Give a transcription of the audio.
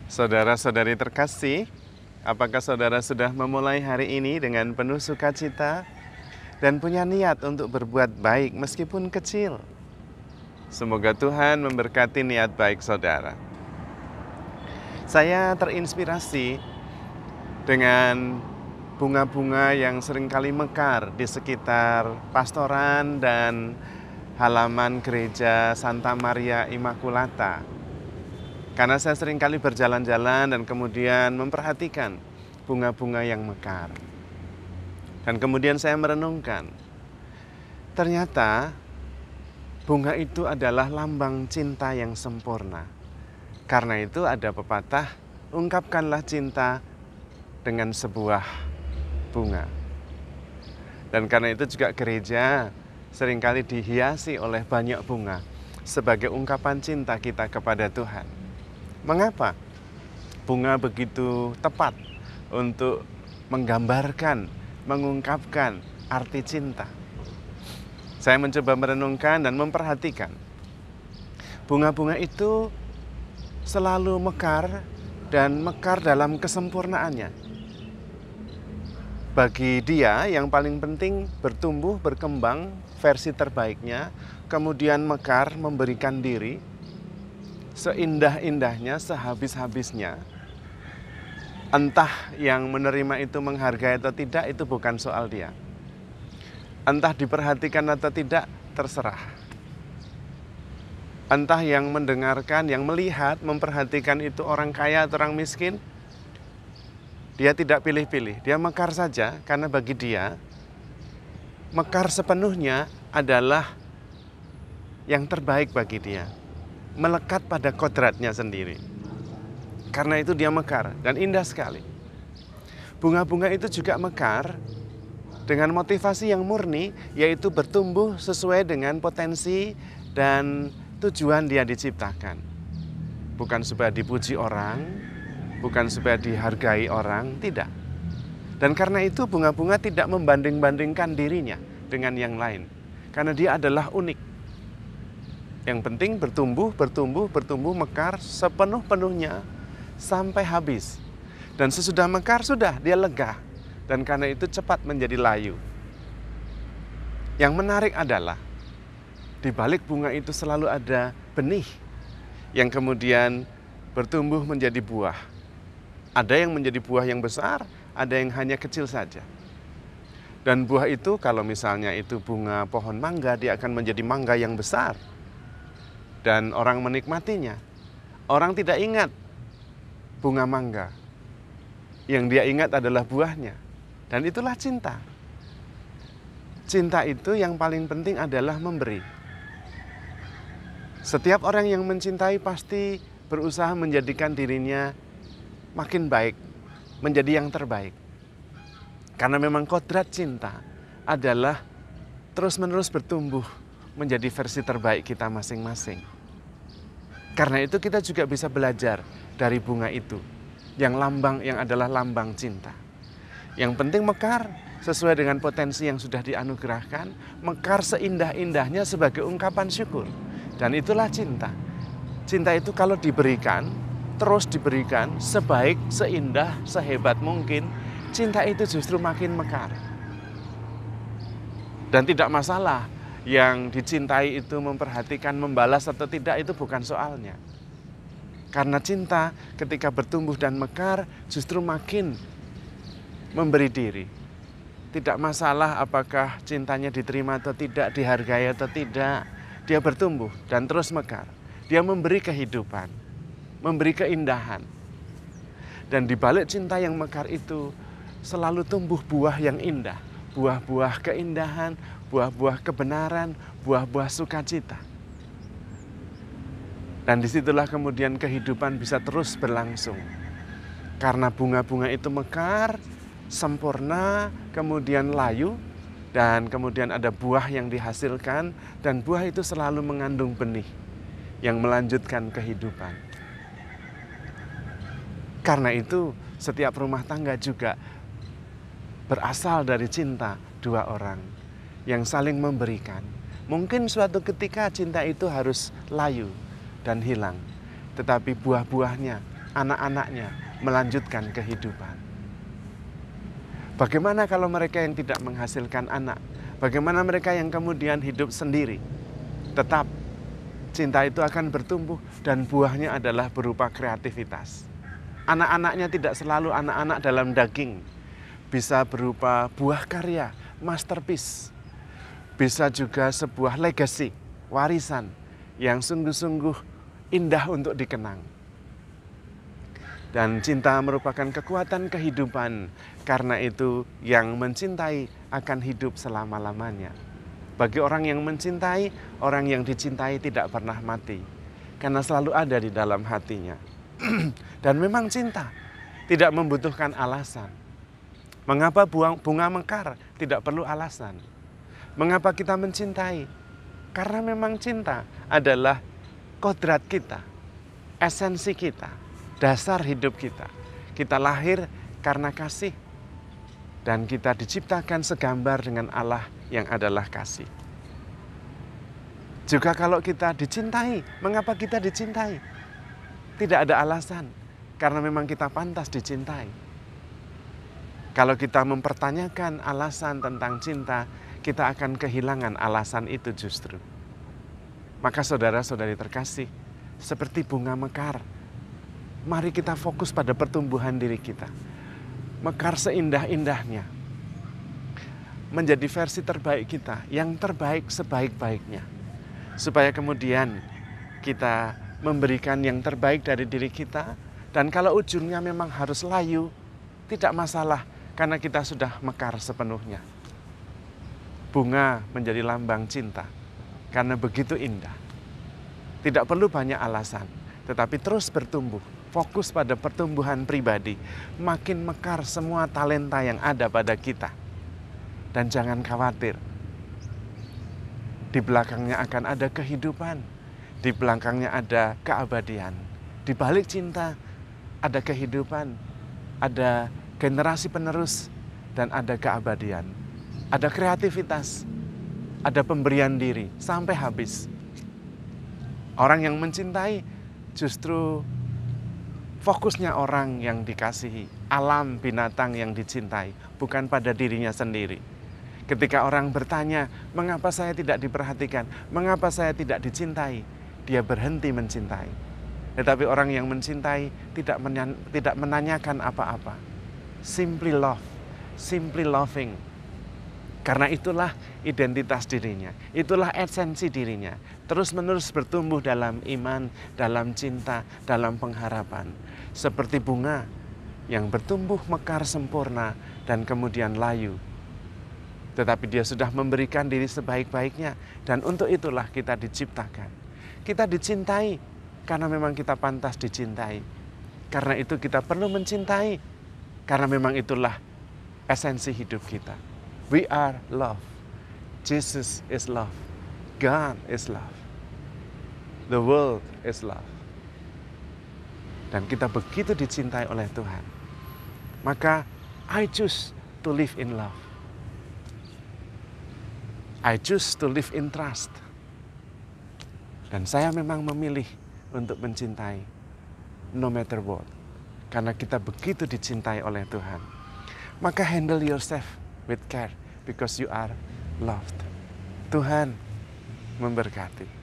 Saudara-saudari terkasih, apakah saudara sudah memulai hari ini dengan penuh sukacita dan punya niat untuk berbuat baik meskipun kecil? Semoga Tuhan memberkati niat baik saudara. Saya terinspirasi dengan bunga-bunga yang seringkali mekar di sekitar pastoran dan halaman gereja Santa Maria Immaculata. Karena saya seringkali berjalan-jalan dan kemudian memperhatikan bunga-bunga yang mekar. Dan kemudian saya merenungkan, ternyata bunga itu adalah lambang cinta yang sempurna. Karena itu ada pepatah, ungkapkanlah cinta dengan sebuah bunga. Dan karena itu juga gereja seringkali dihiasi oleh banyak bunga sebagai ungkapan cinta kita kepada Tuhan. Mengapa bunga begitu tepat untuk menggambarkan, mengungkapkan arti cinta? Saya mencoba merenungkan dan memperhatikan. Bunga-bunga itu selalu mekar dan mekar dalam kesempurnaannya. Bagi dia yang paling penting bertumbuh, berkembang versi terbaiknya, kemudian mekar memberikan diri seindah-indahnya, sehabis-habisnya. Entah yang menerima itu menghargai atau tidak, itu bukan soal dia. Entah diperhatikan atau tidak, terserah. Entah yang mendengarkan, yang melihat, memperhatikan itu orang kaya atau orang miskin, dia tidak pilih-pilih, dia mekar saja karena bagi dia, mekar sepenuhnya adalah yang terbaik bagi dia. Melekat pada kodratnya sendiri. Karena itu dia mekar dan indah sekali. Bunga-bunga itu juga mekar dengan motivasi yang murni, yaitu bertumbuh sesuai dengan potensi dan tujuan dia diciptakan. Bukan supaya dipuji orang, bukan supaya dihargai orang, tidak. Dan karena itu bunga-bunga tidak membanding-bandingkan dirinya dengan yang lain. Karena dia adalah unik. Yang penting bertumbuh, mekar sepenuh-penuhnya sampai habis. Dan sesudah mekar, sudah dia lega. Dan karena itu cepat menjadi layu. Yang menarik adalah, di balik bunga itu selalu ada benih yang kemudian bertumbuh menjadi buah. Ada yang menjadi buah yang besar, ada yang hanya kecil saja. Dan buah itu kalau misalnya itu bunga pohon mangga, dia akan menjadi mangga yang besar. Dan orang menikmatinya. Orang tidak ingat bunga mangga. Yang dia ingat adalah buahnya. Dan itulah cinta. Cinta itu yang paling penting adalah memberi. Setiap orang yang mencintai pasti berusaha menjadikan dirinya makin baik, menjadi yang terbaik. Karena memang kodrat cinta adalah terus-menerus bertumbuh menjadi versi terbaik kita masing-masing. Karena itu kita juga bisa belajar dari bunga itu, yang adalah lambang cinta. Yang penting mekar sesuai dengan potensi yang sudah dianugerahkan, mekar seindah-indahnya sebagai ungkapan syukur. Dan itulah cinta. Cinta itu kalau diberikan, terus diberikan sebaik, seindah, sehebat mungkin, cinta itu justru makin mekar. Dan tidak masalah yang dicintai itu memperhatikan, membalas atau tidak, itu bukan soalnya. Karena cinta ketika bertumbuh dan mekar justru makin memberi diri. Tidak masalah apakah cintanya diterima atau tidak, dihargai atau tidak. Dia bertumbuh dan terus mekar. Dia memberi kehidupan, memberi keindahan. Dan di balik cinta yang mekar itu selalu tumbuh buah yang indah. Buah-buah keindahan, buah-buah kebenaran, buah-buah sukacita. Dan disitulah kemudian kehidupan bisa terus berlangsung. Karena bunga-bunga itu mekar, sempurna, kemudian layu, dan kemudian ada buah yang dihasilkan, dan buah itu selalu mengandung benih yang melanjutkan kehidupan. Karena itu setiap rumah tangga juga berasal dari cinta dua orang yang saling memberikan. Mungkin suatu ketika cinta itu harus layu dan hilang, tetapi buah-buahnya anak-anaknya melanjutkan kehidupan. Bagaimana kalau mereka yang tidak menghasilkan anak? Bagaimana mereka yang kemudian hidup sendiri? Tetap cinta itu akan bertumbuh dan buahnya adalah berupa kreativitas. Anak-anaknya tidak selalu anak-anak dalam daging. Bisa berupa buah karya, masterpiece. Bisa juga sebuah legacy, warisan yang sungguh-sungguh indah untuk dikenang. Dan cinta merupakan kekuatan kehidupan, karena itu yang mencintai akan hidup selama-lamanya. Bagi orang yang mencintai, orang yang dicintai tidak pernah mati, karena selalu ada di dalam hatinya. Dan memang cinta tidak membutuhkan alasan. Mengapa bunga mekar? Tidak perlu alasan. Mengapa kita mencintai? Karena memang cinta adalah kodrat kita, esensi kita, dasar hidup kita. Kita lahir karena kasih, dan kita diciptakan segambar dengan Allah yang adalah kasih. Juga kalau kita dicintai, mengapa kita dicintai? Tidak ada alasan, karena memang kita pantas dicintai. Kalau kita mempertanyakan alasan tentang cinta, kita akan kehilangan alasan itu justru. Maka saudara-saudari terkasih, seperti bunga mekar, mari kita fokus pada pertumbuhan diri kita. Mekar seindah-indahnya, menjadi versi terbaik kita, yang terbaik sebaik-baiknya. Supaya kemudian kita memberikan yang terbaik dari diri kita, dan kalau ujungnya memang harus layu, tidak masalah, karena kita sudah mekar sepenuhnya. Bunga menjadi lambang cinta, karena begitu indah. Tidak perlu banyak alasan, tetapi terus bertumbuh, fokus pada pertumbuhan pribadi, makin mekar semua talenta yang ada pada kita. Dan jangan khawatir, di belakangnya akan ada kehidupan. Di belakangnya ada keabadian. Di balik cinta ada kehidupan, ada generasi penerus, dan ada keabadian. Ada kreativitas, ada pemberian diri sampai habis. Orang yang mencintai justru fokusnya orang yang dikasihi, alam binatang yang dicintai, bukan pada dirinya sendiri. Ketika orang bertanya, mengapa saya tidak diperhatikan, mengapa saya tidak dicintai? Dia berhenti mencintai. Tetapi orang yang mencintai tidak menanyakan apa-apa. Simply love, simply loving. Karena itulah identitas dirinya, itulah esensi dirinya. Terus-menerus bertumbuh dalam iman, dalam cinta, dalam pengharapan. Seperti bunga yang bertumbuh mekar sempurna dan kemudian layu. Tetapi dia sudah memberikan diri sebaik-baiknya, dan untuk itulah kita diciptakan. Kita dicintai karena memang kita pantas dicintai. Karena itu kita perlu mencintai, karena memang itulah esensi hidup kita. We are love. Jesus is love. God is love. The world is love. Dan kita begitu dicintai oleh Tuhan. Maka I choose to live in love. I choose to live in trust. Dan saya memang memilih untuk mencintai no matter what. Karena kita begitu dicintai oleh Tuhan. Maka handle yourself with care because you are loved. Tuhan memberkati.